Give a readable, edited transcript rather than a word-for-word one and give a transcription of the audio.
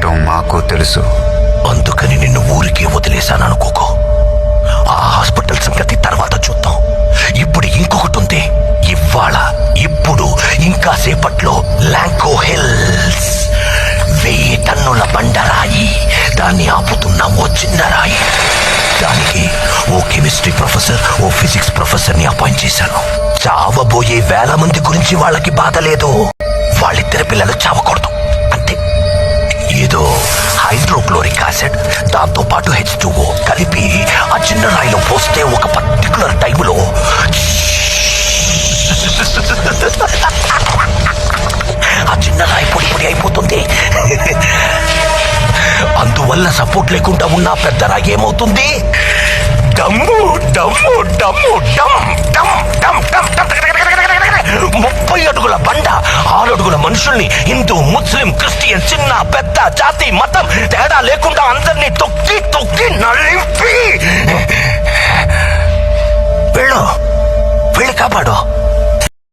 ఉండటం మాకు తెలుసు. అందుకని నిన్ను ఊరికే వదిలేశాను అనుకోకో. ఆ హాస్పిటల్ సంగతి తర్వాత చూద్దాం. ఇప్పుడు ఇంకొకటి ఉంది. ఇప్పుడు ఇంకా సేపట్లో లాంకో హిల్స్ 1000 టన్నుల బండరాయి, దాన్ని ఆపుతున్న ఓ చిన్న రాయి. దానికి ఓ కెమిస్ట్రీ ప్రొఫెసర్, ఓ ఫిజిక్స్ ప్రొఫెసర్ ని అపాయింట్ చేశాను. చావబోయే 1000 మంది గురించి వాళ్ళకి బాధ లేదు. వాళ్ళిద్దరి పిల్లలు చావకూడదు అంతే. ఏదో హైడ్రోక్లోరిక్ యాసిడ్, దాంతో పాటు H2O కలిపి ఆ చిన్న రాయిలో పోస్తే ఒక పర్టికులర్ టైంలో ఆ చిన్న రాయి పొడి పొడి అయిపోతుంది. అందువల్ల సపోర్ట్ లేకుండా ఉన్న పెద్ద రాయి ఏమవుతుంది? డమ్ము డమ్ము డమ్ము డమ్ డమ్ డమ్ డమ్ డమ్ 30 అడుగుల బండ, 6 అడుగుల మనుషుల్ని హిందూ, ముస్లిం, క్రిస్టియన్, చిన్న పెద్ద, జాతి, మతం తేడా లేకుండా